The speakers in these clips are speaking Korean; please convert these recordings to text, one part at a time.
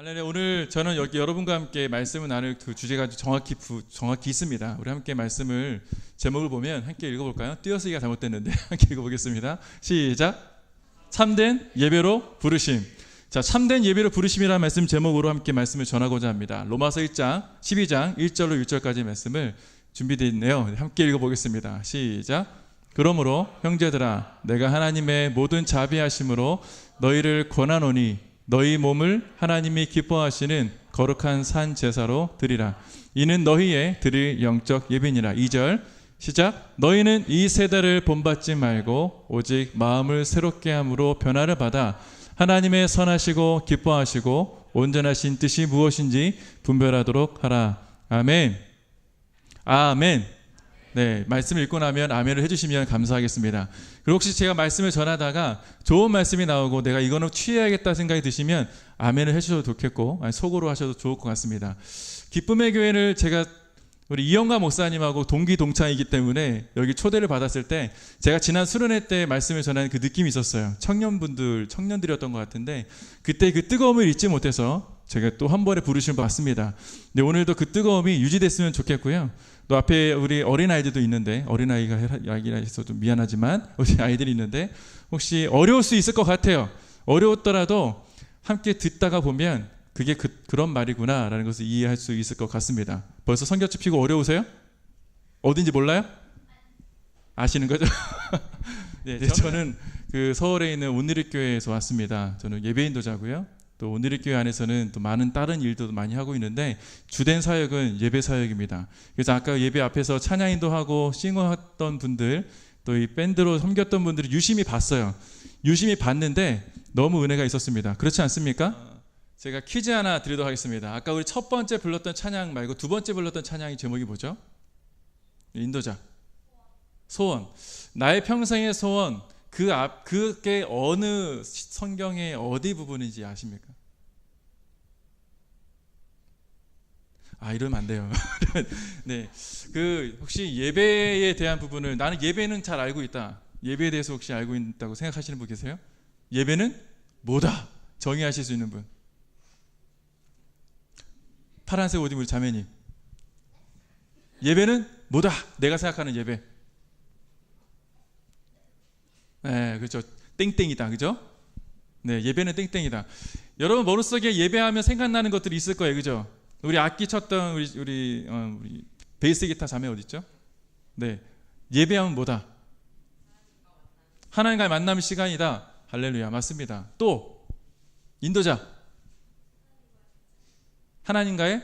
할렐루야. 오늘 저는 여기 여러분과 함께 말씀을 나눌 그 주제가 정확히 있습니다. 우리 함께 말씀을 제목을 보면 함께 읽어볼까요? 띄어쓰기가 잘못됐는데 함께 읽어보겠습니다. 시작. 참된 예배로 부르심. 자, 참된 예배로 부르심이라는 말씀 제목으로 함께 말씀을 전하고자 합니다. 로마서 1장 12장 1절로 6절까지 말씀을 준비되어 있네요. 함께 읽어보겠습니다. 시작. 그러므로 형제들아, 내가 하나님의 모든 자비하심으로 너희를 권하노니 너희 몸을 하나님이 기뻐하시는 거룩한 산 제사로 드리라. 이는 너희의 드릴 영적 예배니라. 2절 시작. 너희는 이 세대를 본받지 말고 오직 마음을 새롭게 함으로 변화를 받아 하나님의 선하시고 기뻐하시고 온전하신 뜻이 무엇인지 분별하도록 하라. 아멘. 아멘. 네, 말씀을 읽고 나면 아멘을 해주시면 감사하겠습니다. 그리고 혹시 제가 말씀을 전하다가 좋은 말씀이 나오고 내가 이거는 취해야겠다 생각이 드시면 아멘을 해주셔도 좋겠고 속으로 하셔도 좋을 것 같습니다. 기쁨의 교회를 제가 우리 이영가 목사님하고 동기 동창이기 때문에 여기 초대를 받았을 때 제가 지난 수련회 때 말씀을 전하는 그 느낌이 있었어요. 청년들이었던 것 같은데 그때 그 뜨거움을 잊지 못해서 제가 또 한 번에 부르심을 받습니다. 근데 오늘도 그 뜨거움이 유지됐으면 좋겠고요. 또 앞에 우리 어린아이들도 있는데, 어린아이가 있어서 좀 미안하지만 우리 아이들이 있는데 혹시 어려울 수 있을 것 같아요. 어려웠더라도 함께 듣다가 보면 그게 그런 말이구나 라는 것을 이해할 수 있을 것 같습니다. 벌써 성경책 피고 어려우세요? 어딘지 몰라요? 아시는 거죠? 네, 저는 그 서울에 있는 온누리교회에서 왔습니다. 저는 예배인도자고요. 또 온누리교회 안에서는 또 많은 다른 일도 많이 하고 있는데 주된 사역은 예배 사역입니다. 그래서 아까 예배 앞에서 찬양인도 하고 싱어했던 분들, 또 이 밴드로 섬겼던 분들이 유심히 봤어요. 유심히 봤는데 너무 은혜가 있었습니다. 그렇지 않습니까? 제가 퀴즈 하나 드리도록 하겠습니다. 아까 우리 첫 번째 불렀던 찬양 말고 두 번째 불렀던 찬양의 제목이 뭐죠? 인도자. 소원. 나의 평생의 소원. 그게 어느 성경의 어디 부분인지 아십니까? 이러면 안 돼요. 네. 혹시 예배에 대한 부분을 나는 예배는 잘 알고 있다. 예배에 대해서 혹시 알고 있다고 생각하시는 분 계세요? 예배는 뭐다? 정의하실 수 있는 분. 파란색 옷 입은 우리 자매님. 예배는 뭐다? 내가 생각하는 예배. 네, 그렇죠. 땡땡이다, 그죠? 네, 예배는 땡땡이다. 여러분 머릿속에 예배하면 생각나는 것들이 있을 거예요, 그죠? 우리 악기 쳤던 우리 베이스 기타 자매 어디 있죠? 네, 예배하면 뭐다? 하나님과의 만남 시간이다. 할렐루야, 맞습니다. 또 인도자. 하나님과의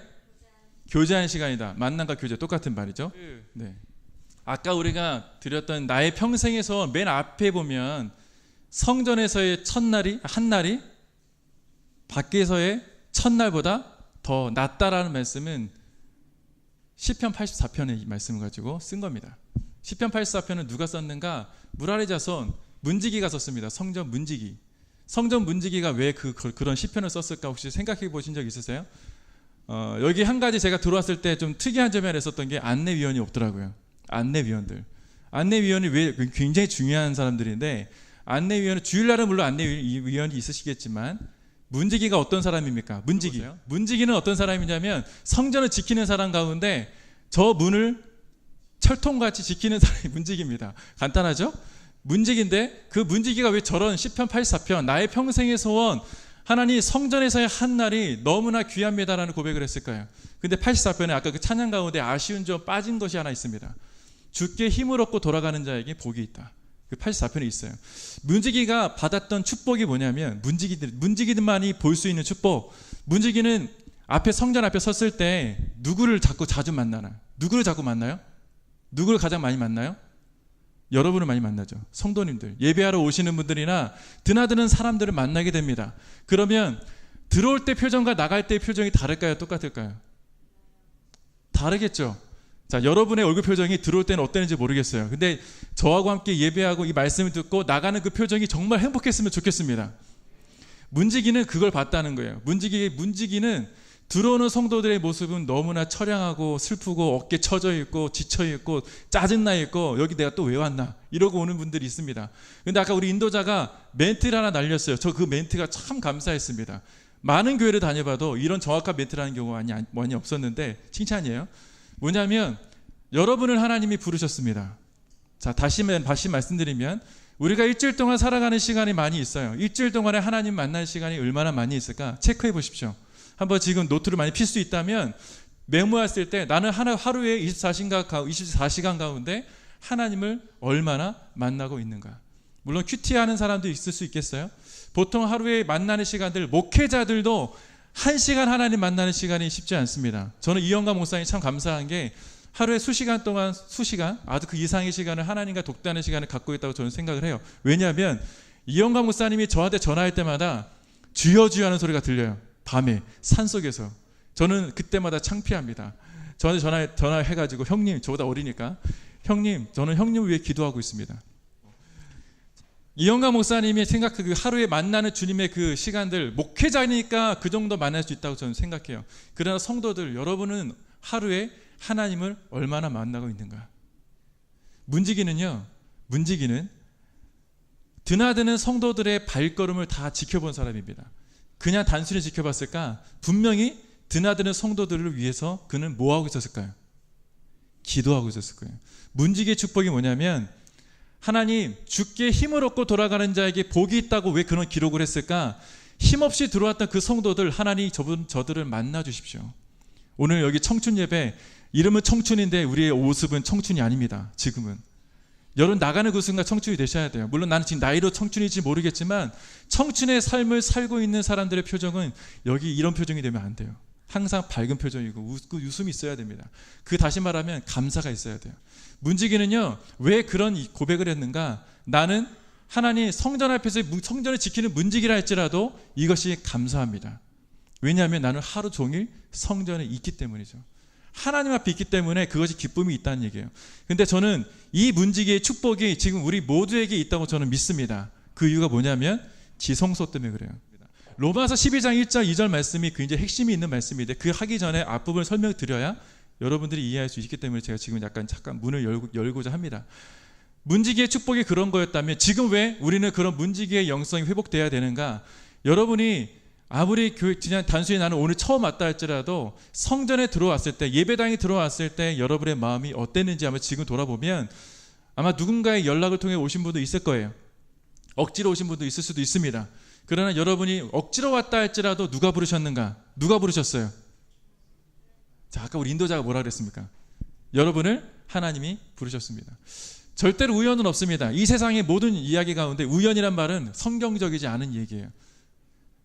교제하는 시간이다. 만남과 교제 똑같은 말이죠. 네. 아까 우리가 드렸던 나의 평생에서 맨 앞에 보면 성전에서의 한 날이 밖에서의 첫날보다 더 낫다라는 말씀은 시편 84편의 이 말씀을 가지고 쓴 겁니다. 시편 84편은 누가 썼는가? 무라리 자손 문지기가 썼습니다. 성전 문지기. 성전 문지기가 왜 그런 시편을 썼을까 혹시 생각해 보신 적 있으세요? 여기 한 가지 제가 들어왔을 때 좀 특이한 점이 하나 있었던 게 안내위원이 없더라고요. 안내위원이 왜 굉장히 중요한 사람들인데 안내위원은 주일날은 물론 안내위원이 있으시겠지만 문지기가 어떤 사람입니까? 문지기는 어떤 사람이냐면 성전을 지키는 사람 가운데 저 문을 철통같이 지키는 사람이 문지기입니다. 간단하죠? 문지기인데 그 문지기가 왜 저런 시편 84편 나의 평생의 소원 하나님 성전에서의 한 날이 너무나 귀합니다라는 고백을 했을까요? 근데 84편에 아까 그 찬양 가운데 아쉬운 점 빠진 것이 하나 있습니다. 주께 힘을 얻고 돌아가는 자에게 복이 있다. 그 84편에 있어요. 문지기가 받았던 축복이 뭐냐면 문지기들만이 볼 수 있는 축복. 문지기는 성전 앞에 섰을 때 누구를 자주 만나나요? 누구를 자꾸 만나요? 누구를 가장 많이 만나요? 여러분을 많이 만나죠. 성도님들, 예배하러 오시는 분들이나 드나드는 사람들을 만나게 됩니다. 그러면 들어올 때 표정과 나갈 때 표정이 다를까요? 똑같을까요? 다르겠죠. 자, 여러분의 얼굴 표정이 들어올 때는 어땠는지 모르겠어요. 근데 저하고 함께 예배하고 이 말씀을 듣고 나가는 그 표정이 정말 행복했으면 좋겠습니다. 문지기는 그걸 봤다는 거예요. 문지기는 들어오는 성도들의 모습은 너무나 처량하고 슬프고 어깨 처져 있고 지쳐 있고 짜증나 있고 여기 내가 또 왜 왔나 이러고 오는 분들이 있습니다. 근데 아까 우리 인도자가 멘트를 하나 날렸어요. 저 그 멘트가 참 감사했습니다. 많은 교회를 다녀봐도 이런 정확한 멘트라는 경우가 많이 없었는데 칭찬이에요. 뭐냐면 여러분을 하나님이 부르셨습니다. 자, 다시 말씀드리면 우리가 일주일 동안 살아가는 시간이 많이 있어요. 일주일 동안에 하나님 만날 시간이 얼마나 많이 있을까 체크해 보십시오. 한번 지금 노트를 많이 필 수 있다면 메모했을 때 나는 하루에 24시간 가운데 하나님을 얼마나 만나고 있는가. 물론 큐티하는 사람도 있을 수 있겠어요. 보통 하루에 만나는 시간들, 목회자들도 1시간 하나님 만나는 시간이 쉽지 않습니다. 저는 이영감 목사님 참 감사한 게 하루에 수시간 동안 아주 그 이상의 시간을 하나님과 독대하는 시간을 갖고 있다고 저는 생각을 해요. 왜냐하면 이영감 목사님이 저한테 전화할 때마다 주여 주여 하는 소리가 들려요. 밤에 산속에서. 저는 그때마다 창피합니다. 저한테 전화해가지고 형님, 저보다 어리니까 형님, 저는 형님을 위해 기도하고 있습니다. 이영감 목사님이 그 하루에 만나는 주님의 그 시간들, 목회자니까 그 정도 만날 수 있다고 저는 생각해요. 그러나 성도들, 여러분은 하루에 하나님을 얼마나 만나고 있는가? 문지기는 드나드는 성도들의 발걸음을 다 지켜본 사람입니다. 그냥 단순히 지켜봤을까? 분명히 드나드는 성도들을 위해서 그는 뭐하고 있었을까요? 기도하고 있었을 거예요. 문지기의 축복이 뭐냐면 하나님, 주께 힘을 얻고 돌아가는 자에게 복이 있다고 왜 그런 기록을 했을까? 힘없이 들어왔던 그 성도들, 하나님 저들을 만나 주십시오. 오늘 여기 청춘 예배, 이름은 청춘인데 우리의 모습은 청춘이 아닙니다. 지금은 여러분 나가는 그 순간 청춘이 되셔야 돼요. 물론 나는 지금 나이로 청춘인지 모르겠지만 청춘의 삶을 살고 있는 사람들의 표정은 여기 이런 표정이 되면 안 돼요. 항상 밝은 표정이고 웃고 웃음이 있어야 됩니다. 그 다시 말하면 감사가 있어야 돼요. 문지기는요, 왜 그런 고백을 했는가? 나는 하나님 성전 앞에서 성전을 지키는 문지기라 할지라도 이것이 감사합니다. 왜냐하면 나는 하루 종일 성전에 있기 때문이죠. 하나님 앞에 있기 때문에 그것이 기쁨이 있다는 얘기예요. 근데 저는 이 문지기의 축복이 지금 우리 모두에게 있다고 저는 믿습니다. 그 이유가 뭐냐면 지성소 때문에 그래요. 로마서 12장 1절 2절 말씀이 굉장히 핵심이 있는 말씀인데 그 하기 전에 앞부분을 설명드려야 여러분들이 이해할 수 있기 때문에 제가 지금 잠깐 문을 열고자 합니다. 문지기의 축복이 그런 거였다면 지금 왜 우리는 그런 문지기의 영성이 회복돼야 되는가? 여러분이 아무리 그냥 단순히 나는 오늘 처음 왔다 할지라도 성전에 들어왔을 때, 예배당에 들어왔을 때 여러분의 마음이 어땠는지 아마 지금 돌아보면 아마 누군가의 연락을 통해 오신 분도 있을 거예요. 억지로 오신 분도 있을 수도 있습니다. 그러나 여러분이 억지로 왔다 할지라도 누가 부르셨는가? 누가 부르셨어요? 자, 아까 우리 인도자가 뭐라 그랬습니까? 여러분을 하나님이 부르셨습니다. 절대로 우연은 없습니다. 이 세상의 모든 이야기 가운데 우연이란 말은 성경적이지 않은 얘기예요.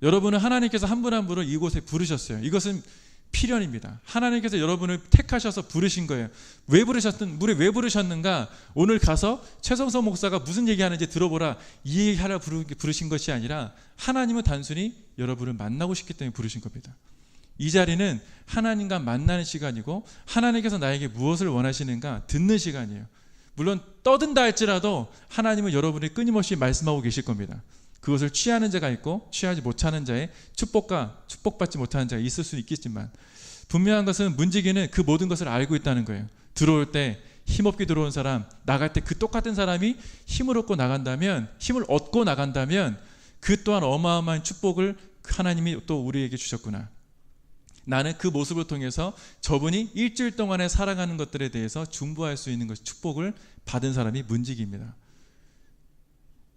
여러분은 하나님께서 한 분 한 분을 이곳에 부르셨어요. 이것은 필연입니다. 하나님께서 여러분을 택하셔서 부르신 거예요. 왜 부르셨는가? 오늘 가서 최성서 목사가 무슨 얘기하는지 들어보라, 이 얘기하라 부르신 것이 아니라 하나님은 단순히 여러분을 만나고 싶기 때문에 부르신 겁니다. 이 자리는 하나님과 만나는 시간이고 하나님께서 나에게 무엇을 원하시는가 듣는 시간이에요. 물론 떠든다 할지라도 하나님은 여러분이 끊임없이 말씀하고 계실 겁니다. 그것을 취하는 자가 있고 취하지 못하는 자의 축복받지 못하는 자가 있을 수 있겠지만 분명한 것은 문지기는 그 모든 것을 알고 있다는 거예요. 들어올 때 힘없게 들어온 사람, 나갈 때 그 똑같은 사람이 힘을 얻고 나간다면 그 또한 어마어마한 축복을 하나님이 또 우리에게 주셨구나. 나는 그 모습을 통해서 저분이 일주일 동안에 살아가는 것들에 대해서 중보할 수 있는 축복을 받은 사람이 문지기입니다.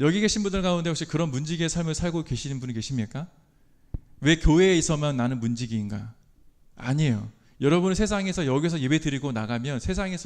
여기 계신 분들 가운데 혹시 그런 문지기의 삶을 살고 계시는 분이 계십니까? 왜 교회에 있어만 나는 문지기인가? 아니에요. 여러분은 세상에서 여기서 예배 드리고 나가면 세상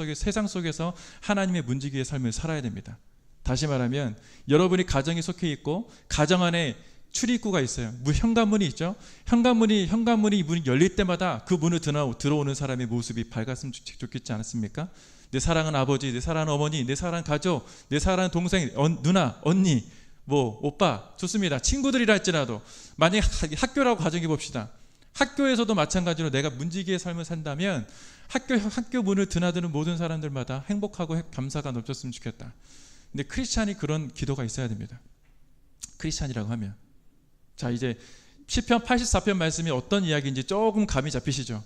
속에서 하나님의 문지기의 삶을 살아야 됩니다. 다시 말하면 여러분이 가정에 속해 있고 가정 안에 출입구가 있어요. 현관문이 있죠. 현관문이 문이 열릴 때마다 그 문을 들어오는 사람의 모습이 밝았으면 좋겠지 않았습니까? 내 사랑하는 아버지, 내 사랑하는 어머니, 내 사랑하는 가족, 내 사랑하는 동생, 누나, 언니, 오빠 좋습니다. 친구들이라 할지라도 만약에 학교라고 가정해 봅시다. 학교에서도 마찬가지로 내가 문지기의 삶을 산다면 학교 문을 드나드는 모든 사람들마다 행복하고 감사가 넘쳤으면 좋겠다. 근데 크리스찬이 그런 기도가 있어야 됩니다. 크리스찬이라고 하면 자, 이제 시편 84편 말씀이 어떤 이야기인지 조금 감이 잡히시죠?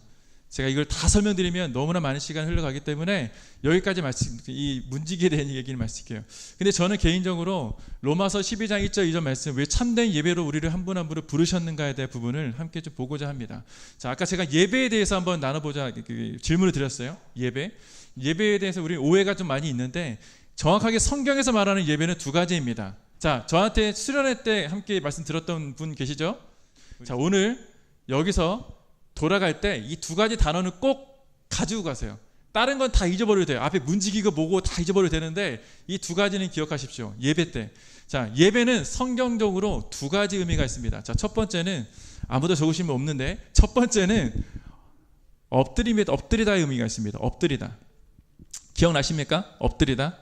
제가 이걸 다 설명드리면 너무나 많은 시간이 흘러가기 때문에 여기까지 이 문지기에 대한 얘기를 말씀드릴게요. 근데 저는 개인적으로 로마서 12장 1절 2절 말씀, 왜 참된 예배로 우리를 한 분 한 분을 부르셨는가에 대한 부분을 함께 좀 보고자 합니다. 자, 아까 제가 예배에 대해서 한번 나눠보자 질문을 드렸어요. 예배에 대해서 우리 오해가 좀 많이 있는데, 정확하게 성경에서 말하는 예배는 두 가지입니다. 자, 저한테 수련회 때 함께 말씀 들었던 분 계시죠? 자, 오늘 여기서 돌아갈 때 이 두 가지 단어는 꼭 가지고 가세요. 다른 건 다 잊어버려도 돼요. 앞에 문지기가 뭐고 다 잊어버려도 되는데 이 두 가지는 기억하십시오. 예배 때. 자, 예배는 성경적으로 두 가지 의미가 있습니다. 자, 첫 번째는 아무도 적으시면 없는데, 첫 번째는 엎드리다의 의미가 있습니다. 엎드리다. 기억나십니까? 엎드리다.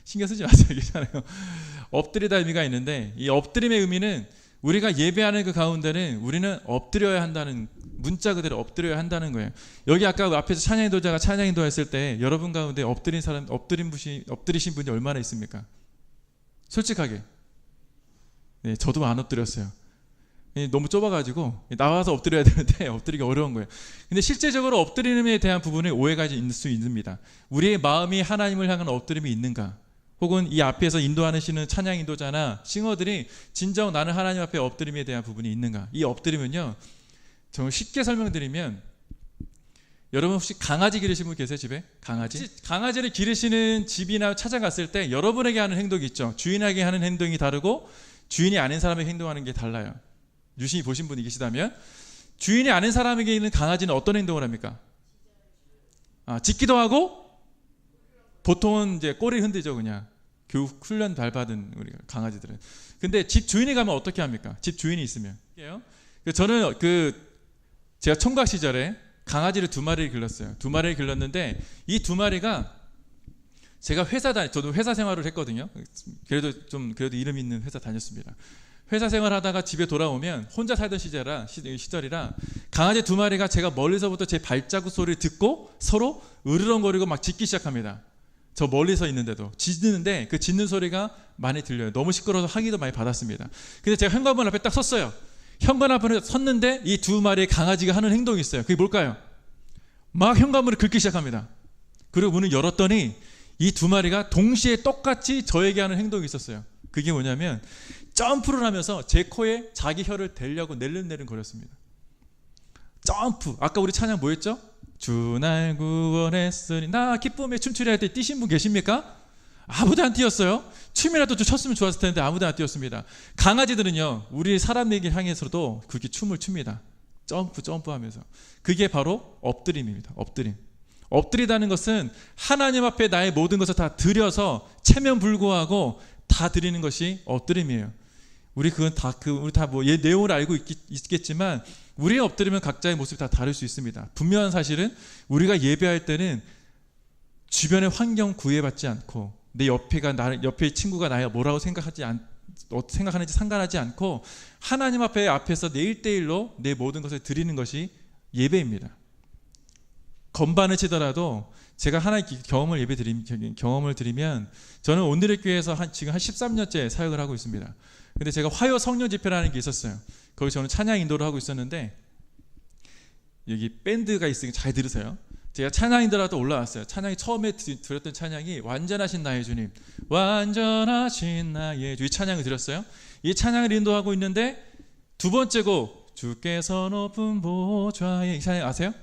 신경 쓰지 마세요. 괜찮아요. 엎드리다 의미가 있는데, 이 엎드림의 의미는 우리가 예배하는 그 가운데는 우리는 엎드려야 한다는, 문자 그대로 엎드려야 한다는 거예요. 여기 아까 앞에서 찬양 인도자가 찬양 인도했을 때 여러분 가운데 엎드리신 분이 얼마나 있습니까? 솔직하게. 네, 저도 안 엎드렸어요. 너무 좁아가지고 나와서 엎드려야 되는데 엎드리기 어려운 거예요. 근데 실제적으로 엎드림에 대한 부분에 오해가 있을 수 있습니다. 우리의 마음이 하나님을 향한 엎드림이 있는가? 혹은 이 앞에서 인도하시는 찬양 인도자나 싱어들이 진정 나는 하나님 앞에 엎드림에 대한 부분이 있는가? 이 엎드림은요, 정말 쉽게 설명드리면, 여러분 혹시 강아지 기르시는 분 계세요? 집에? 강아지를 기르시는 집이나 찾아갔을 때 여러분에게 하는 행동이 있죠. 주인에게 하는 행동이 다르고 주인이 아닌 사람에게 행동하는 게 달라요. 유심히 보신 분이 계시다면, 주인이 아닌 사람에게 있는 강아지는 어떤 행동을 합니까? 짖기도 하고, 보통은 이제 꼬리를 흔들죠. 그냥 교육 훈련 밟아든 우리 강아지들은. 근데 집 주인이 가면 어떻게 합니까? 집 주인이 있으면. 저는 제가 총각 시절에 강아지를 2마리를 길렀어요. 2마리를 길렀는데 이 2마리가 제가 저도 회사 생활을 했거든요. 그래도 이름 있는 회사 다녔습니다. 회사 생활하다가 집에 돌아오면 혼자 살던 시절이라 강아지 2마리가 제가 멀리서부터 제 발자국 소리를 듣고 서로 으르렁거리고 막 짖기 시작합니다. 저 멀리서 있는데도 짖는데 그 짖는 소리가 많이 들려요. 너무 시끄러워서 항의도 많이 받았습니다. 근데 제가 현관문 앞에 딱 섰어요. 현관 앞에 섰는데 이 2마리의 강아지가 하는 행동이 있어요. 그게 뭘까요? 막 현관문을 긁기 시작합니다. 그리고 문을 열었더니 이 2마리가 동시에 똑같이 저에게 하는 행동이 있었어요. 그게 뭐냐면 점프를 하면서 제 코에 자기 혀를 대려고 낼름낼름 거렸습니다. 점프. 아까 우리 찬양 뭐 했죠? 주 날 구원했으니 나 기쁨에 춤추려 할 때 뛰신 분 계십니까? 아무도 안 뛰었어요. 춤이라도 좀 췄으면 좋았을 텐데 아무도 안 뛰었습니다. 강아지들은요, 우리 사람에게 향해서도 그렇게 춤을 춥니다. 점프하면서. 그게 바로 엎드림입니다. 엎드리다는 것은 하나님 앞에 나의 모든 것을 다 드려서 체면불구하고 다 드리는 것이 엎드림이에요. 우리 다 뭐 내용을 알고 있겠지만 우리의 엎드리면 각자의 모습이 다 다를 수 있습니다. 분명한 사실은 우리가 예배할 때는 주변의 환경 구애받지 않고 내 옆에 친구가 나야 뭐라고 생각하는지 상관하지 않고 하나님 앞에서 내 1대1로 내 모든 것을 드리는 것이 예배입니다. 건반을 치더라도 제가 하나의 경험을 드리면, 저는 오늘의 교회에서 지금 한 13년째 사역을 하고 있습니다. 근데 제가 화요 성령 집회라는 게 있었어요. 거기 저는 찬양 인도를 하고 있었는데, 여기 밴드가 있으니까 잘 들으세요. 제가 찬양 인도라도 올라왔어요. 찬양이 처음에 들었던 찬양이 완전하신 나의 주님, 완전하신 나의 주, 이 찬양을 들었어요. 이 찬양을 인도하고 있는데 두 번째 곡, 주께서 높은 보좌에, 이 찬양 아세요?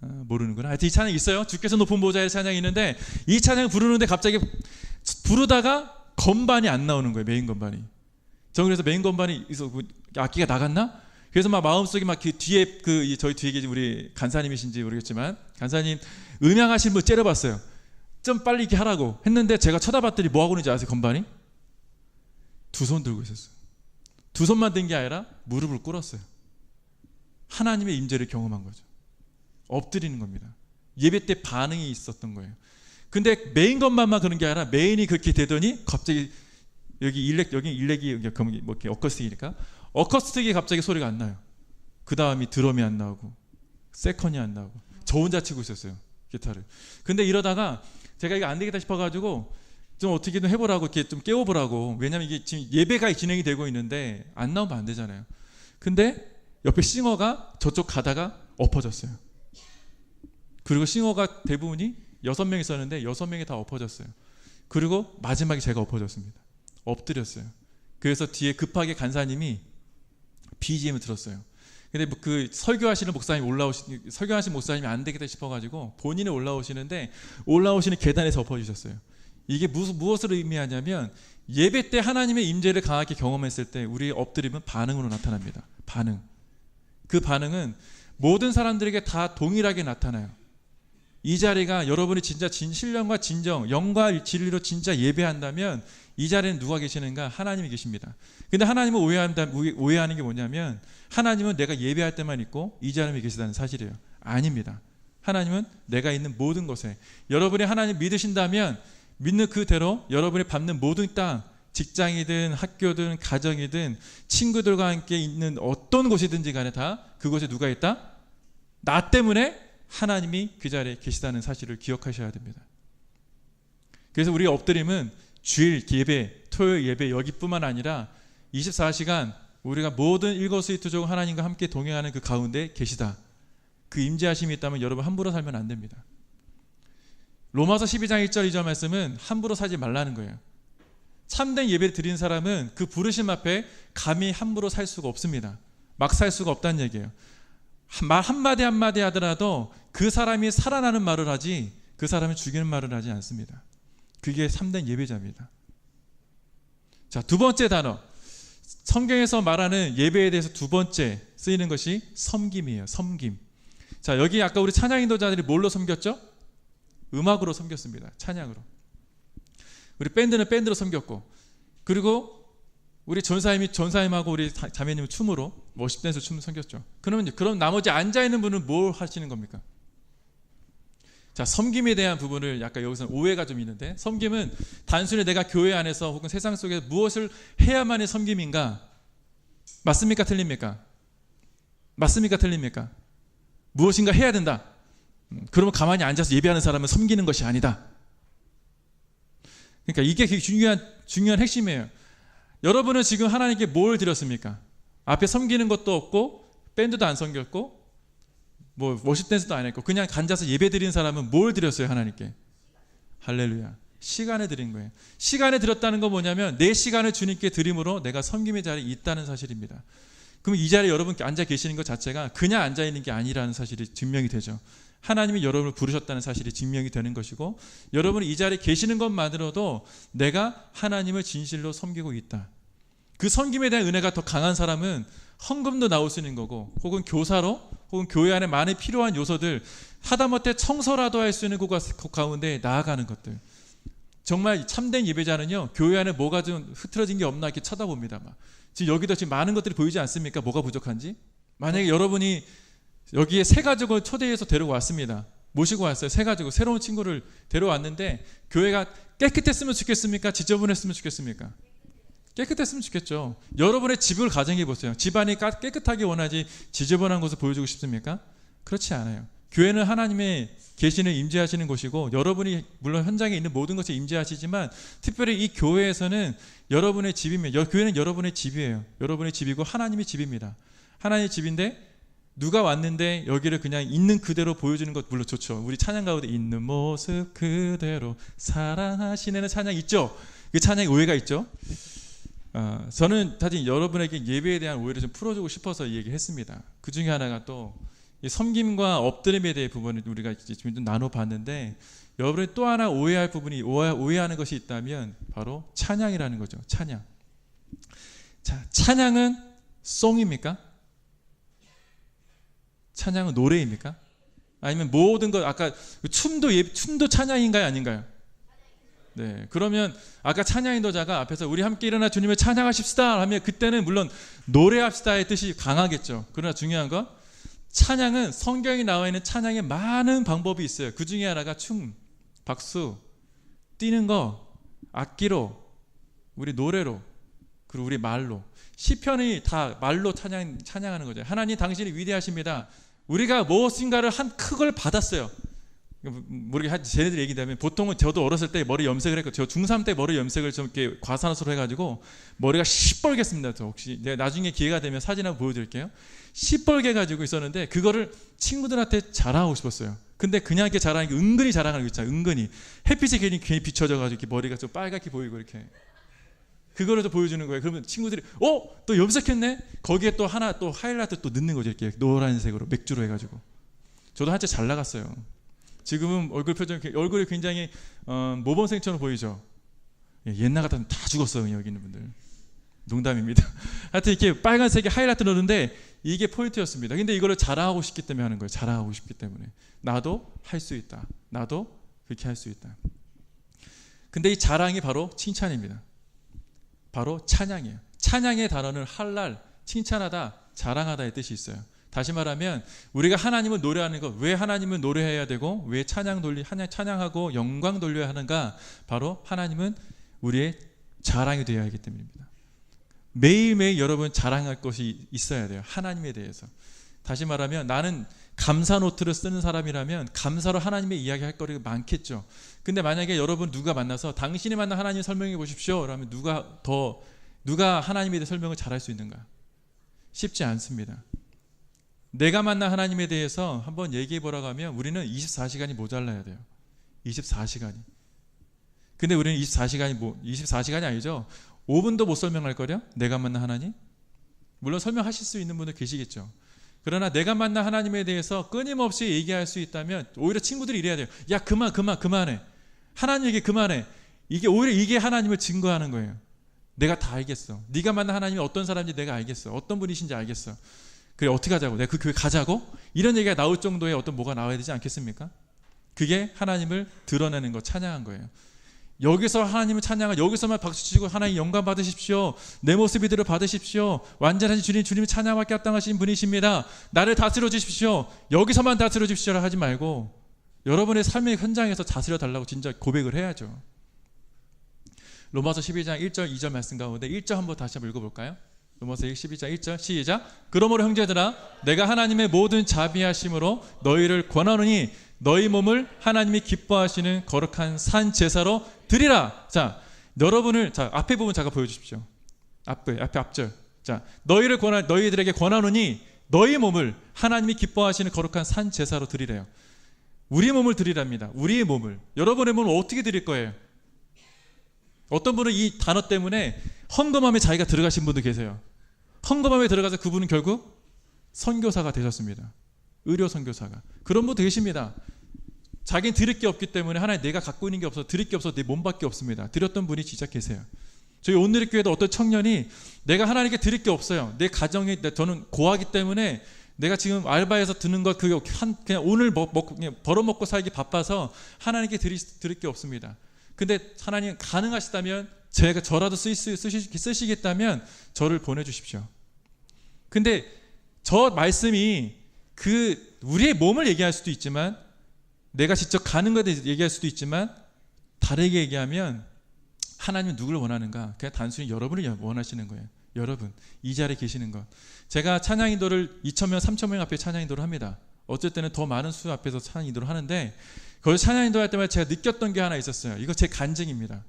모르는구나. 하여튼 이 찬양이 있어요. 주께서 높은 보좌에 찬양이 있는데 이 찬양 부르는데 갑자기 부르다가 건반이 안 나오는 거예요. 메인 건반이. 저는 그래서 메인 건반이 악기가 나갔나? 그래서 막 마음속에 막 뒤에 저희 뒤에 계신 우리 간사님이신지 모르겠지만 간사님 음향하신 분 째려봤어요. 좀 빨리 이렇게 하라고 했는데 제가 쳐다봤더니 뭐 하고 있는지 아세요? 건반이? 두 손 들고 있었어요. 두 손만 든 게 아니라 무릎을 꿇었어요. 하나님의 임재를 경험한 거죠. 엎드리는 겁니다. 예배 때 반응이 있었던 거예요. 근데 메인 건반만 그런 게 아니라 메인이 그렇게 되더니 갑자기 여기 일렉이 뭐 어쿠스틱이니까 어쿠스틱이 갑자기 소리가 안 나요. 그 다음이 드럼이 안 나오고 세컨이 안 나오고 저 혼자 치고 있었어요, 기타를. 근데 이러다가 제가 이거 안 되겠다 싶어가지고 좀 어떻게든 해보라고 이렇게 좀 깨워보라고. 왜냐면 이게 지금 예배가 진행이 되고 있는데 안 나오면 안 되잖아요. 근데 옆에 싱어가 저쪽 가다가 엎어졌어요. 그리고 싱어가 대부분이 6명 있었는데 6명이 다 엎어졌어요. 그리고 마지막에 제가 엎어졌습니다. 엎드렸어요. 그래서 뒤에 급하게 간사님이 BGM을 들었어요. 근데 그 설교하시는 목사님이 안 되겠다 싶어가지고 본인이 올라오시는데 올라오시는 계단에서 엎어지셨어요. 이게 무엇을 의미하냐면 예배 때 하나님의 임재를 강하게 경험했을 때 우리의 엎드림은 반응으로 나타납니다. 반응. 그 반응은 모든 사람들에게 다 동일하게 나타나요. 이 자리가 여러분이 진짜 신령과 진정, 영과 진리로 진짜 예배한다면 이 자리에는 누가 계시는가? 하나님이 계십니다. 근데 하나님은 오해하는 게 뭐냐면 하나님은 내가 예배할 때만 있고 이 자리에 계시다는 사실이에요. 아닙니다. 하나님은 내가 있는 모든 곳에, 여러분이 하나님 믿으신다면 믿는 그대로 여러분이 밟는 모든 땅, 직장이든 학교든 가정이든 친구들과 함께 있는 어떤 곳이든지 간에 다 그곳에 누가 있다? 나 때문에 하나님이 그 자리에 계시다는 사실을 기억하셔야 됩니다. 그래서 우리의 엎드림은 주일 예배, 토요일 예배 여기뿐만 아니라 24시간 우리가 모든 일거수일투족을 하나님과 함께 동행하는 그 가운데 계시다. 그 임재하심이 있다면 여러분 함부로 살면 안 됩니다. 로마서 12장 1절 2절 말씀은 함부로 살지 말라는 거예요. 참된 예배를 드리는 사람은 그 부르심 앞에 감히 함부로 살 수가 없습니다. 막 살 수가 없다는 얘기예요. 말 한마디 한마디 하더라도 그 사람이 살아나는 말을 하지 그 사람이 죽이는 말을 하지 않습니다. 그게 참된 예배자입니다. 자, 두 번째 단어, 성경에서 말하는 예배에 대해서 두 번째 쓰이는 것이 섬김이에요. 섬김. 자, 여기 아까 우리 찬양 인도자들이 뭘로 섬겼죠? 음악으로 섬겼습니다. 찬양으로. 우리 밴드는 밴드로 섬겼고, 그리고 우리 전사님하고 우리 자매님은 춤으로 워십 댄스 춤을 섬겼죠. 그럼 나머지 앉아있는 분은 뭘 하시는 겁니까? 자, 섬김에 대한 부분을 약간 여기서 오해가 좀 있는데, 섬김은 단순히 내가 교회 안에서 혹은 세상 속에서 무엇을 해야만이 섬김인가? 맞습니까? 틀립니까? 맞습니까? 틀립니까? 무엇인가 해야 된다. 그러면 가만히 앉아서 예배하는 사람은 섬기는 것이 아니다. 그러니까 이게 중요한 핵심이에요. 여러분은 지금 하나님께 뭘 드렸습니까? 앞에 섬기는 것도 없고 밴드도 안 섬겼고 뭐 워십 댄스도 안 했고 그냥 앉아서 예배 드리는 사람은 뭘 드렸어요? 하나님께? 할렐루야. 시간을 드린 거예요. 시간을 드렸다는 건 뭐냐면 내 시간을 주님께 드림으로 내가 섬김의 자리에 있다는 사실입니다. 그럼 이 자리에 여러분 앉아 계시는 것 자체가 그냥 앉아 있는 게 아니라는 사실이 증명이 되죠. 하나님이 여러분을 부르셨다는 사실이 증명이 되는 것이고, 여러분이 이 자리에 계시는 것만으로도 내가 하나님을 진실로 섬기고 있다. 그 섬김에 대한 은혜가 더 강한 사람은 헌금도 나올 수 있는 거고, 혹은 교사로, 혹은 교회 안에 많이 필요한 요소들 하다못해 청소라도 할 수 있는 그 가운데 나아가는 것들. 정말 참된 예배자는요, 교회 안에 뭐가 좀 흐트러진 게 없나 이렇게 쳐다봅니다. 지금 여기도 지금 많은 것들이 보이지 않습니까? 뭐가 부족한지. 만약에 여러분이 여기에 새 가족을 초대해서 데려왔습니다. 모시고 왔어요. 새 가족, 새로운 친구를 데려왔는데 교회가 깨끗했으면 좋겠습니까? 지저분했으면 좋겠습니까? 깨끗했으면 좋겠죠. 여러분의 집을 가정해 보세요. 집안이 깨끗하게 원하지 지저분한 것을 보여주고 싶습니까? 그렇지 않아요. 교회는 하나님의 계시는 임재하시는 곳이고, 여러분이 물론 현장에 있는 모든 것에 임재하시지만 특별히 이 교회에서는 여러분의 집입니다. 교회는 여러분의 집이에요. 여러분의 집이고 하나님의 집입니다. 하나님의 집인데 누가 왔는데 여기를 그냥 있는 그대로 보여주는 것 물론 좋죠. 우리 찬양 가운데 있는 모습 그대로 사랑하시는 찬양 있죠. 그 찬양에 오해가 있죠. 저는 사실 여러분에게 예배에 대한 오해를 좀 풀어주고 싶어서 얘기했습니다. 그 중에 하나가 또 섬김과 엎드림에 대한 부분을 우리가 지금 좀 나눠봤는데, 여러분이 또 하나 오해할 부분이 오해하는 것이 있다면 바로 찬양이라는 거죠. 찬양. 자, 찬양은 송입니까? 찬양은 노래입니까? 아니면 모든 것, 아까 춤도 찬양인가요? 아닌가요? 네. 그러면 아까 찬양 인도자가 앞에서 우리 함께 일어나 주님을 찬양하십시다 하면 그때는 물론 노래합시다의 뜻이 강하겠죠. 그러나 중요한 건 찬양은 성경에 나와 있는 찬양에 많은 방법이 있어요. 그 중에 하나가 춤, 박수, 뛰는 거, 악기로, 우리 노래로, 그리고 우리 말로. 시편이 다 말로 찬양하는 거죠. 하나님 당신이 위대하십니다. 우리가 무엇인가를 한 큰 걸 받았어요. 모르게 쟤네들 얘기하면 보통은 저도 어렸을 때 머리 염색을 했고 저 중3 때 머리 염색을 좀 이렇게 과산화수로 해가지고 머리가 시뻘갰습니다. 저 혹시 내가 나중에 기회가 되면 사진 한번 보여드릴게요. 시뻘게 가지고 있었는데 그거를 친구들한테 자랑하고 싶었어요. 근데 그냥 이렇게 자랑하는 게 은근히 자랑하는 거 있잖아요. 은근히 햇빛에 괜히 비춰져가지고 이렇게 머리가 좀 빨갛게 보이고 이렇게 그거를 또 보여주는 거예요. 그러면 친구들이 또 염색했네? 거기에 또 하나 또 하이라이트 또 넣는 거죠. 이렇게 노란색으로 맥주로 해가지고. 저도 한때 잘 나갔어요. 지금은 얼굴이 굉장히 모범생처럼 보이죠. 옛날 같으면 다 죽었어요. 여기 있는 분들. 농담입니다. 하여튼 이렇게 빨간색에 하이라이트 넣는데 이게 포인트였습니다. 근데 이거를 자랑하고 싶기 때문에 하는 거예요. 자랑하고 싶기 때문에. 나도 할 수 있다. 나도 그렇게 할 수 있다. 근데 이 자랑이 바로 칭찬입니다. 바로 찬양이에요. 찬양의 단어는 할랄, 칭찬하다, 자랑하다의 뜻이 있어요. 다시 말하면 우리가 하나님을 노래하는 것, 왜 하나님을 노래해야 되고 왜 찬양하고 영광 돌려야 하는가? 바로 하나님은 우리의 자랑이 되어야 하기 때문입니다. 매일매일 여러분 자랑할 것이 있어야 돼요. 하나님에 대해서. 다시 말하면 나는 감사 노트를 쓰는 사람이라면 감사로 하나님의 이야기할 거리가 많겠죠. 근데 만약에 여러분 누가 만나서 당신이 만난 하나님 설명해 보십시오. 그러면 누가 하나님에 대해 설명을 잘할 수 있는가? 쉽지 않습니다. 내가 만난 하나님에 대해서 한번 얘기해 보라고 하면 우리는 24시간이 모자라야 돼요. 24시간이. 근데 우리는 24시간이 아니죠. 5분도 못 설명할 거려? 내가 만난 하나님? 물론 설명하실 수 있는 분들 계시겠죠. 그러나 내가 만난 하나님에 대해서 끊임없이 얘기할 수 있다면 오히려 친구들이 이래야 돼요. 야 그만해. 하나님 얘기 그만해. 오히려 이게 하나님을 증거하는 거예요. 내가 다 알겠어. 네가 만난 하나님이 어떤 사람인지 내가 알겠어. 어떤 분이신지 알겠어. 그래 어떻게 하자고? 내가 그 교회 가자고? 이런 얘기가 나올 정도의 어떤 뭐가 나와야 되지 않겠습니까? 그게 하나님을 드러내는 거, 찬양한 거예요. 여기서 하나님을 찬양하, 여기서만 박수치고 하나님 영광 받으십시오. 내 모습 이대로 받으십시오. 완전하신 주님이 찬양받게 합당하신 분이십니다. 나를 다스려 주십시오. 여기서만 다스려 주십시오라 하지 말고 여러분의 삶의 현장에서 다스려 달라고 진짜 고백을 해야죠. 로마서 12장 1절 2절 말씀 가운데 1절 한번 다시 한번 읽어볼까요? 로마서 12장 1절 시작. 그러므로 형제들아 내가 하나님의 모든 자비하심으로 너희를 권하노니 너희 몸을 하나님이 기뻐하시는 거룩한 산 제사로 드리라. 자, 여러분을 앞에 부분 잠깐 보여주십시오. 앞에 앞절. 자, 너희들에게 권하노니 너희 몸을 하나님이 기뻐하시는 거룩한 산 제사로 드리래요. 우리의 몸을 드리랍니다. 우리의 몸을. 여러분의 몸을 어떻게 드릴 거예요? 어떤 분은 이 단어 때문에 헌금함에 자기가 들어가신 분도 계세요. 헌금함에 들어가서 그분은 결국 선교사가 되셨습니다. 의료 선교사가. 그런 분 계십니다. 자기는 드릴 게 없기 때문에 하나님 내가 갖고 있는 게 없어 드릴 게 없어 내 몸밖에 없습니다. 드렸던 분이 진짜 계세요. 저희 온누리교회도 어떤 청년이 내가 하나님께 드릴 게 없어요. 내 가정에 저는 고하기 때문에 내가 지금 알바해서 드는 것 그냥 오늘 그냥 벌어먹고 살기 바빠서 하나님께 드릴 게 없습니다. 근데 하나님 가능하시다면 저라도 쓰시겠다면 저를 보내주십시오. 근데 저 말씀이 우리의 몸을 얘기할 수도 있지만 내가 직접 가는 것에 대해서 얘기할 수도 있지만 다르게 얘기하면 하나님은 누구를 원하는가? 그냥 단순히 여러분을 원하시는 거예요. 여러분 이 자리에 계시는 것. 제가 찬양인도를 2,000명 3,000명 앞에 찬양인도를 합니다. 어쩔 때는 더 많은 수 앞에서 찬양인도를 하는데 거기서 찬양인도 할 때마다 제가 느꼈던 게 하나 있었어요. 이거 제 간증입니다.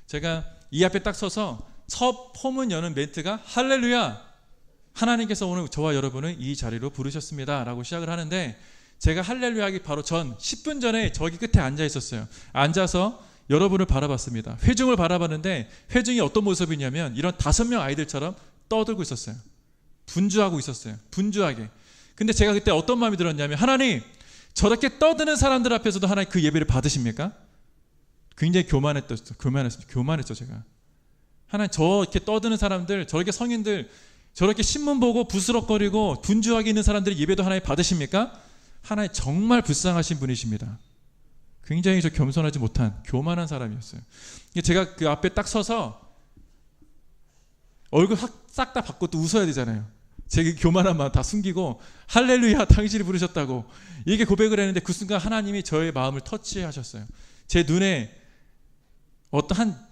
제가 이 앞에 딱 서서 첫 포문 여는 멘트가 할렐루야, 하나님께서 오늘 저와 여러분을 이 자리로 부르셨습니다 라고 시작을 하는데 제가 할렐루야 하기 바로 10분 전에 저기 끝에 앉아 있었어요. 앉아서 여러분을 바라봤습니다. 회중을 바라봤는데 회중이 어떤 모습이냐면 이런 5명 아이들처럼 떠들고 있었어요. 분주하고 있었어요. 분주하게. 근데 제가 그때 어떤 마음이 들었냐면 하나님 저렇게 떠드는 사람들 앞에서도 하나님 그 예배를 받으십니까? 굉장히 교만했죠 제가. 하나님 저렇게 떠드는 사람들, 저렇게 성인들, 저렇게 신문 보고 부스럭거리고 분주하게 있는 사람들의 예배도 하나님 받으십니까? 하나님 정말 불쌍하신 분이십니다. 굉장히 저 겸손하지 못한 교만한 사람이었어요. 제가 그 앞에 딱 서서 얼굴 싹 다 바꿔 또 웃어야 되잖아요. 제 교만한 마음 다 숨기고 할렐루야 당신이 부르셨다고 이게 고백을 했는데 그 순간 하나님이 저의 마음을 터치하셨어요. 제 눈에 어떠한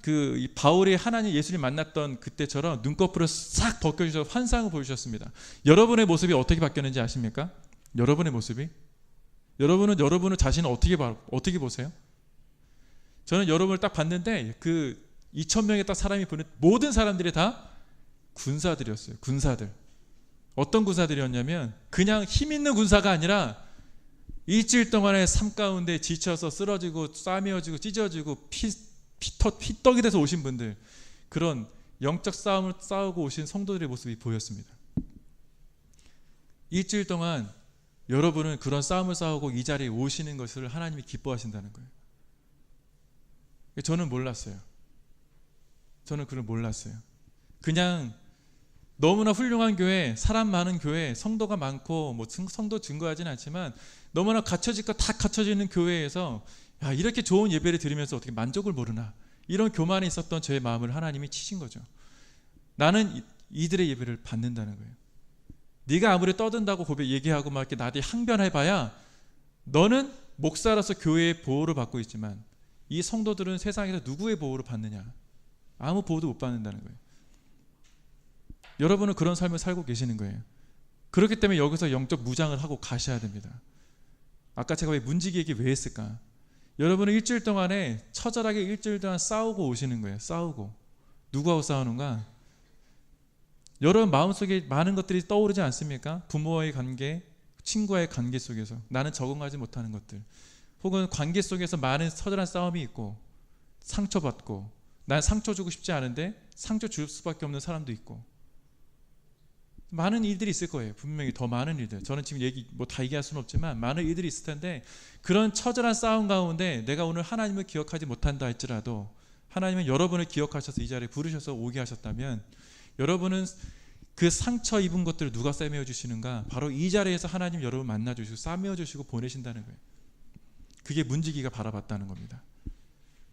바울이 하나님 예수님 만났던 그때처럼 눈꺼풀을 싹 벗겨주셔서 환상을 보여주셨습니다. 여러분의 모습이 어떻게 바뀌었는지 아십니까? 여러분의 모습이 여러분은 여러분을 자신을 어떻게 보세요? 저는 여러분을 딱 봤는데 그 2,000명의 딱 사람이 보는 모든 사람들이 다 군사들이었어요. 군사들. 어떤 군사들이었냐면 그냥 힘 있는 군사가 아니라 일주일 동안의 삶 가운데 지쳐서 쓰러지고 싸매어지고 찢어지고 피떡이 돼서 오신 분들, 그런 영적 싸움을 싸우고 오신 성도들의 모습이 보였습니다. 일주일 동안 여러분은 그런 싸움을 싸우고 이 자리에 오시는 것을 하나님이 기뻐하신다는 거예요. 저는 몰랐어요. 저는 그걸 몰랐어요. 그냥 너무나 훌륭한 교회, 사람 많은 교회, 성도가 많고 뭐 성도 증거하진 않지만 너무나 갖춰질 것 다 갖춰지는 교회에서 야, 이렇게 좋은 예배를 드리면서 어떻게 만족을 모르나, 이런 교만이 있었던 저의 마음을 하나님이 치신 거죠. 나는 이들의 예배를 받는다는 거예요. 네가 아무리 떠든다고 얘기하고 막 이렇게 나한테 항변해봐야 너는 목사로서 교회의 보호를 받고 있지만 이 성도들은 세상에서 누구의 보호를 받느냐? 아무 보호도 못 받는다는 거예요. 여러분은 그런 삶을 살고 계시는 거예요. 그렇기 때문에 여기서 영적 무장을 하고 가셔야 됩니다. 아까 제가 왜 문지기 얘기 왜 했을까? 여러분은 일주일 동안에 처절하게 일주일 동안 싸우고 오시는 거예요. 싸우고. 누구하고 싸우는가? 여러분 마음속에 많은 것들이 떠오르지 않습니까? 부모와의 관계, 친구와의 관계 속에서 나는 적응하지 못하는 것들, 혹은 관계 속에서 많은 처절한 싸움이 있고 상처받고, 난 상처 주고 싶지 않은데 상처 줄 수밖에 없는 사람도 있고, 많은 일들이 있을 거예요. 분명히 더 많은 일들. 저는 지금 다 얘기할 수는 없지만 많은 일들이 있을 텐데, 그런 처절한 싸움 가운데 내가 오늘 하나님을 기억하지 못한다 할지라도 하나님은 여러분을 기억하셔서 이 자리에 부르셔서 오게 하셨다면, 여러분은 그 상처 입은 것들을 누가 싸매어 주시는가? 바로 이 자리에서 하나님 여러분 만나 주시고 싸매어 주시고 보내신다는 거예요. 그게 문지기가 바라봤다는 겁니다.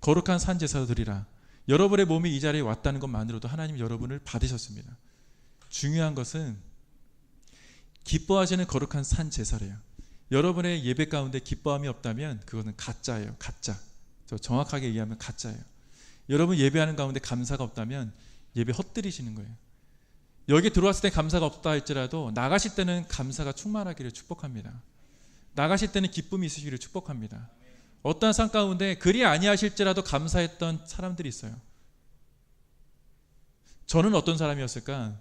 거룩한 산 제사로 드리라. 여러분의 몸이 이 자리에 왔다는 것만으로도 하나님 여러분을 받으셨습니다. 중요한 것은 기뻐하시는 거룩한 산 제사래요. 여러분의 예배 가운데 기뻐함이 없다면 그거는 가짜예요. 가짜. 저 정확하게 얘기하면 가짜예요. 여러분 예배하는 가운데 감사가 없다면 예배 헛들이시는 거예요. 여기 들어왔을 때 감사가 없다 할지라도 나가실 때는 감사가 충만하기를 축복합니다. 나가실 때는 기쁨이 있으시기를 축복합니다. 어떠한 삶 가운데 그리 아니하실지라도 감사했던 사람들이 있어요. 저는 어떤 사람이었을까?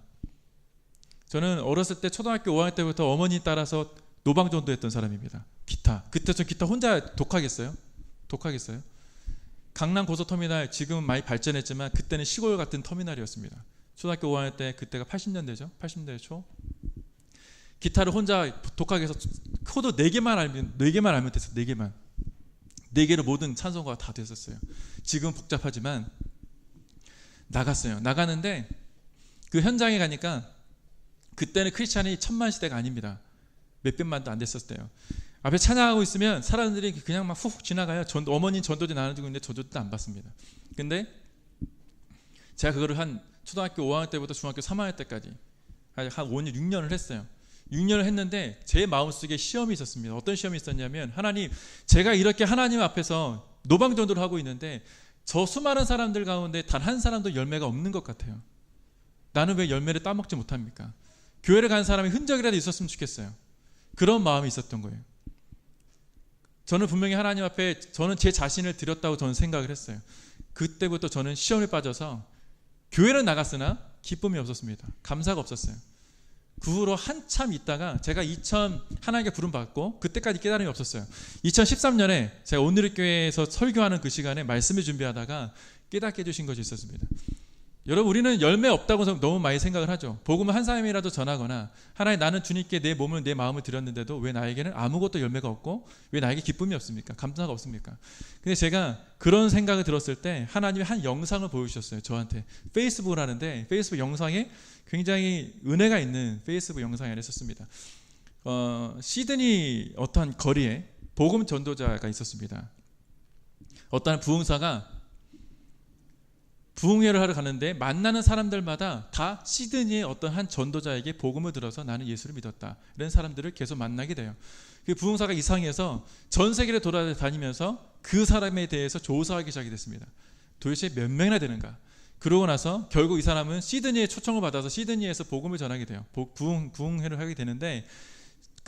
저는 어렸을 때 초등학교 5학년 때부터 어머니 따라서 노방전도 했던 사람입니다. 기타. 그때 저 기타 혼자 독학했어요. 강남 고속터미널, 지금은 많이 발전했지만 그때는 시골 같은 터미널이었습니다. 초등학교 5학년 때, 그때가 80년대죠. 80년대 초. 기타를 혼자 독학해서 코드 4개만 알면 됐어요. 4개만. 4개로 모든 찬송가가 다 됐었어요. 지금 복잡하지만 나갔어요. 나가는데 그 현장에 가니까 그때는 크리스찬이 1000만 시대가 아닙니다. 몇백만도 안 됐었을 때요. 앞에 찬양하고 있으면 사람들이 그냥 막 훅훅 지나가요. 어머니 전도지 나눠주고 있는데 전도지도 안 받습니다. 근데 제가 그거를 한 초등학교 5학년 때부터 중학교 3학년 때까지 한 5년, 6년을 했어요. 6년을 했는데 제 마음속에 시험이 있었습니다. 어떤 시험이 있었냐면, 하나님, 제가 이렇게 하나님 앞에서 노방전도를 하고 있는데 저 수많은 사람들 가운데 단 한 사람도 열매가 없는 것 같아요. 나는 왜 열매를 따먹지 못합니까? 교회를 간 사람이 흔적이라도 있었으면 좋겠어요. 그런 마음이 있었던 거예요. 저는 분명히 하나님 앞에 저는 제 자신을 드렸다고 저는 생각을 했어요. 그때부터 저는 시험에 빠져서 교회는 나갔으나 기쁨이 없었습니다. 감사가 없었어요. 그 후로 한참 있다가 제가 하나님께 부름 받고 그때까지 깨달음이 없었어요. 2013년에 제가 온누리교회에서 설교하는 그 시간에 말씀을 준비하다가 깨닫게 해주신 것이 있었습니다. 여러분, 우리는 열매 없다고 너무 많이 생각을 하죠. 복음을 한 사람이라도 전하거나, 하나님, 나는 주님께 내 몸을 내 마음을 드렸는데도 왜 나에게는 아무것도 열매가 없고 왜 나에게 기쁨이 없습니까? 감사가 없습니까? 근데 제가 그런 생각을 들었을 때 하나님이 한 영상을 보여주셨어요. 저한테 페이스북을 하는데 페이스북 영상에 굉장히 은혜가 있는 페이스북 영상이 하나 있었습니다. 시드니 어떤 거리에 복음 전도자가 있었습니다. 어떤 부흥사가 부흥회를 하러 가는데 만나는 사람들마다 다 시드니의 어떤 한 전도자에게 복음을 들어서 나는 예수를 믿었다, 이런 사람들을 계속 만나게 돼요. 그 부흥사가 이상해서 전 세계를 돌아다니면서 그 사람에 대해서 조사하기 시작이 됐습니다. 도대체 몇 명이나 되는가? 그러고 나서 결국 이 사람은 시드니에 초청을 받아서 시드니에서 복음을 전하게 돼요. 부흥회를 하게 되는데,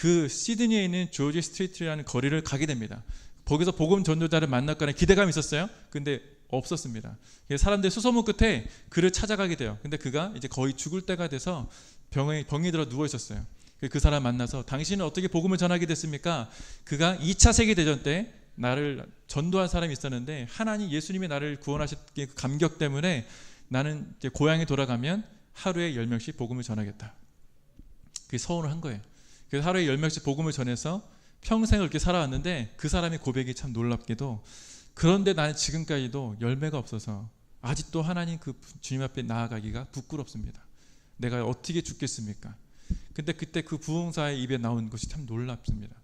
그 시드니에 있는 조지 스트리트라는 거리를 가게 됩니다. 거기서 복음 전도자를 만날 거라는 기대감이 있었어요. 근데 없었습니다. 사람들이 수소문 끝에 그를 찾아가게 돼요. 근데 그가 이제 거의 죽을 때가 돼서 병이 들어 누워 있었어요. 그 사람 만나서 당신은 어떻게 복음을 전하게 됐습니까? 그가 2차 세계대전 때 나를 전도한 사람이 있었는데 하나님 예수님이 나를 구원하셨기에 그 감격 때문에 나는 이제 고향에 돌아가면 하루에 10명씩 복음을 전하겠다. 그게 서원을 한 거예요. 그래서 하루에 10명씩 복음을 전해서 평생을 이렇게 살아왔는데 그 사람의 고백이 참 놀랍게도 그런데 나는 지금까지도 열매가 없어서 아직도 하나님 그 주님 앞에 나아가기가 부끄럽습니다. 내가 어떻게 죽겠습니까? 근데 그때 그 부흥사의 입에 나온 것이 참 놀랍습니다.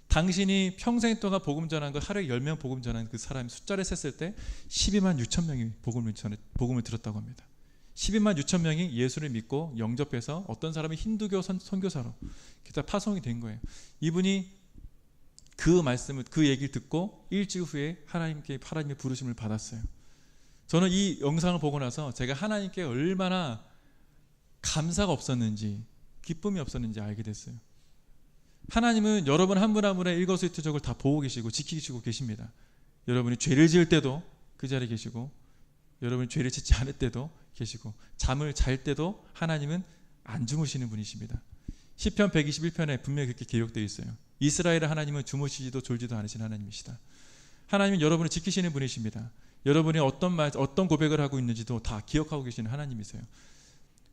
당신이 평생 동안 복음 전한 거 하루에 10명 복음 전한 그 사람의 숫자를 셌을 때 12만 6천 명이 복음을 들었다고 합니다. 12만 6천 명이 예수를 믿고 영접해서 어떤 사람이 힌두교 선교사로 기타 파송이 된 거예요. 이분이 그 말씀을 그 얘기를 듣고 일주일 후에 하나님의 부르심을 받았어요. 저는 이 영상을 보고 나서 제가 하나님께 얼마나 감사가 없었는지 기쁨이 없었는지 알게 됐어요. 하나님은 여러분 한 분 한 분의 일거수일투족을 다 보고 계시고 지키시고 계십니다. 여러분이 죄를 지을 때도 그 자리에 계시고 여러분이 죄를 짓지 않을 때도 계시고 잠을 잘 때도 하나님은 안 주무시는 분이십니다. 시편 121편에 분명히 그렇게 기록되어 있어요. 이스라엘의 하나님은 주무시지도 졸지도 않으신 하나님이시다. 하나님은 여러분을 지키시는 분이십니다. 여러분이 어떤 고백을 하고 있는지도 다 기억하고 계시는 하나님이세요.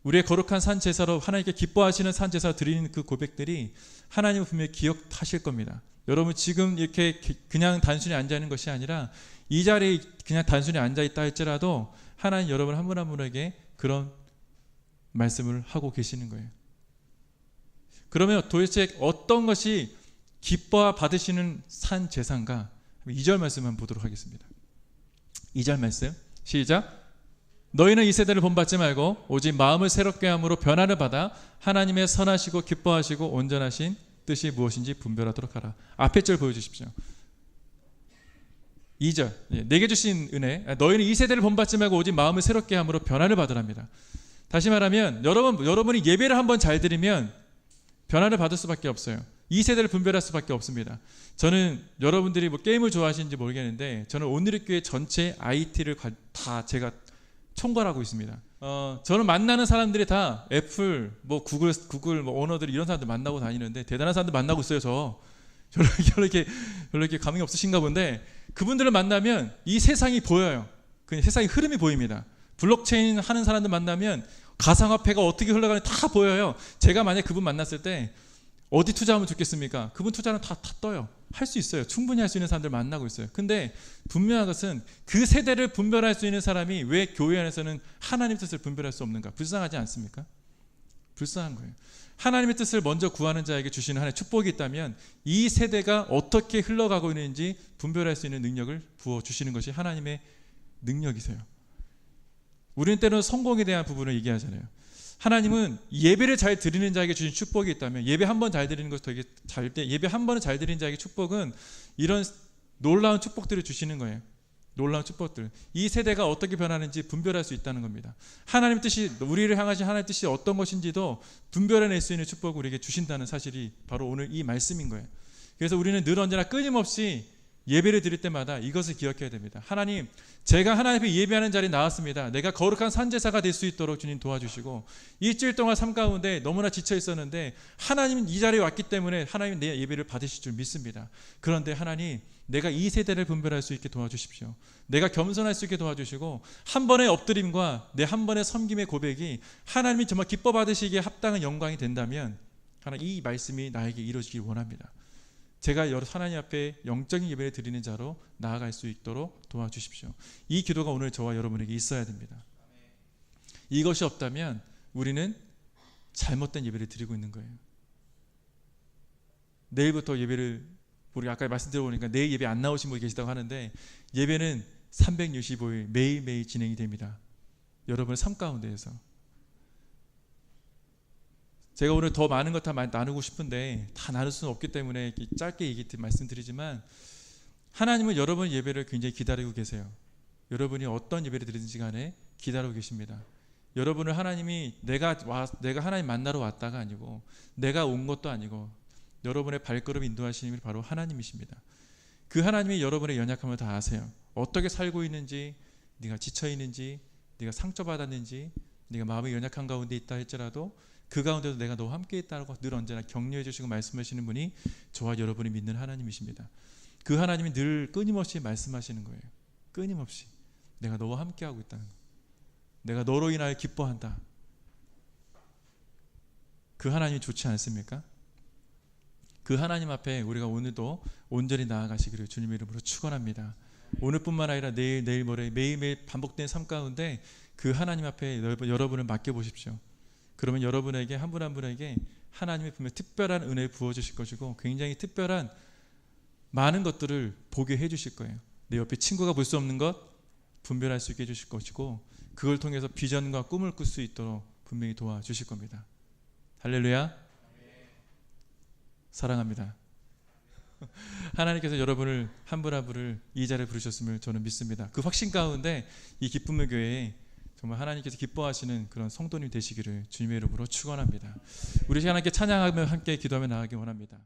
우리의 거룩한 산 제사로 하나님께 기뻐하시는 산 제사 드리는 그 고백들이 하나님은 분명히 기억하실 겁니다. 여러분 지금 이렇게 그냥 단순히 앉아 있는 것이 아니라 이 자리에 그냥 단순히 앉아 있다 할지라도 하나님 여러분 한 분 한 분에게 그런 말씀을 하고 계시는 거예요. 그러면 도대체 어떤 것이 기뻐 받으시는 산 제사인가? 2절 말씀 한번 보도록 하겠습니다. 2절 말씀 시작. 너희는 이 세대를 본받지 말고 오직 마음을 새롭게 함으로 변화를 받아 하나님의 선하시고 기뻐하시고 온전하신 뜻이 무엇인지 분별하도록 하라. 앞에 절 보여주십시오. 2절 내게 주신 은혜 너희는 이 세대를 본받지 말고 오직 마음을 새롭게 함으로 변화를 받으랍니다. 다시 말하면 여러분이 예배를 한번 잘 드리면 변화를 받을 수밖에 없어요. 이 세대를 분별할 수밖에 없습니다. 저는 여러분들이 뭐 게임을 좋아하시는지 모르겠는데 저는 온누리교회 전체 IT를 다 제가 총괄하고 있습니다. 저는 만나는 사람들이 다 애플, 뭐 구글, 뭐 오너들 이런 사람들 만나고 다니는데 대단한 사람들 만나고 있어요. 저렇게 감흥이 없으신가 본데 그분들을 만나면 이 세상이 보여요. 그 세상의 흐름이 보입니다. 블록체인 하는 사람들 만나면 가상화폐가 어떻게 흘러가는지 다 보여요. 제가 만약 그분 만났을 때 어디 투자하면 좋겠습니까? 그분 투자는 다 떠요. 할 수 있어요. 충분히 할 수 있는 사람들 만나고 있어요. 근데 분명한 것은 그 세대를 분별할 수 있는 사람이 왜 교회 안에서는 하나님의 뜻을 분별할 수 없는가? 불쌍하지 않습니까? 불쌍한 거예요. 하나님의 뜻을 먼저 구하는 자에게 주시는 하나님의 축복이 있다면 이 세대가 어떻게 흘러가고 있는지 분별할 수 있는 능력을 부어주시는 것이 하나님의 능력이세요. 우리는 때로는 성공에 대한 부분을 얘기하잖아요. 하나님은 예배를 잘 드리는 자에게 주신 축복이 있다면 예배 한 번 잘 드리는 것이 되게 예배 한 번을 잘 드리는 자에게 축복은 이런 놀라운 축복들을 주시는 거예요. 놀라운 축복들. 이 세대가 어떻게 변하는지 분별할 수 있다는 겁니다. 하나님의 뜻이 우리를 향하신 하나님의 뜻이 어떤 것인지도 분별해낼 수 있는 축복을 우리에게 주신다는 사실이 바로 오늘 이 말씀인 거예요. 그래서 우리는 늘 언제나 끊임없이 예배를 드릴 때마다 이것을 기억해야 됩니다. 하나님, 제가 하나님 앞에 예배하는 자리에 나왔습니다. 내가 거룩한 산제사가 될 수 있도록 주님 도와주시고 일주일 동안 삶 가운데 너무나 지쳐 있었는데 하나님은 이 자리에 왔기 때문에 하나님 내 예배를 받으실 줄 믿습니다. 그런데 하나님, 내가 이 세대를 분별할 수 있게 도와주십시오. 내가 겸손할 수 있게 도와주시고 한 번의 엎드림과 내 한 번의 섬김의 고백이 하나님이 정말 기뻐 받으시기에 합당한 영광이 된다면 하나님 이 말씀이 나에게 이루어지길 원합니다. 제가 하나님 앞에 영적인 예배를 드리는 자로 나아갈 수 있도록 도와주십시오. 이 기도가 오늘 저와 여러분에게 있어야 됩니다. 이것이 없다면 우리는 잘못된 예배를 드리고 있는 거예요. 내일부터 예배를 우리 아까 말씀드려보니까 내일 예배 안 나오신 분이 계시다고 하는데 예배는 365일 매일매일 진행이 됩니다. 여러분의 삶 가운데에서 제가 오늘 더 많은 것 다 나누고 싶은데 다 나눌 수는 없기 때문에 짧게 말씀드리지만 하나님은 여러분 예배를 굉장히 기다리고 계세요. 여러분이 어떤 예배를 드리든지 간에 기다리고 계십니다. 여러분을 하나님이 내가 하나님 만나러 왔다가 아니고 내가 온 것도 아니고 여러분의 발걸음 인도하시는 분이 바로 하나님이십니다. 그 하나님이 여러분의 연약함을 다 아세요. 어떻게 살고 있는지, 네가 지쳐 있는지, 네가 상처받았는지, 네가 마음이 연약한 가운데 있다 할지라도 그 가운데도 내가 너와 함께 있다고 늘 언제나 격려해 주시고 말씀하시는 분이 저와 여러분이 믿는 하나님이십니다. 그 하나님이 늘 끊임없이 말씀하시는 거예요. 끊임없이 내가 너와 함께 하고 있다는 거. 내가 너로 인하여 기뻐한다. 그 하나님이 좋지 않습니까? 그 하나님 앞에 우리가 오늘도 온전히 나아가시기를 주님의 이름으로 축원합니다. 오늘뿐만 아니라 내일 모레 매일매일 반복된 삶 가운데 그 하나님 앞에 여러분을 맡겨보십시오. 그러면 여러분에게 한 분 한 분에게 하나님이 분명 특별한 은혜를 부어주실 것이고 굉장히 특별한 많은 것들을 보게 해주실 거예요. 내 옆에 친구가 볼 수 없는 것 분별할 수 있게 해주실 것이고 그걸 통해서 비전과 꿈을 꿀 수 있도록 분명히 도와주실 겁니다. 할렐루야. 사랑합니다. 하나님께서 여러분을 한 분 한 분을 이 자리에 부르셨음을 저는 믿습니다. 그 확신 가운데 이 기쁨의 교회에 정말 하나님께서 기뻐하시는 그런 성도님 되시기를 주님의 이름으로 축원합니다. 우리 하나님께 찬양하며 함께 기도하며 나아가기 원합니다.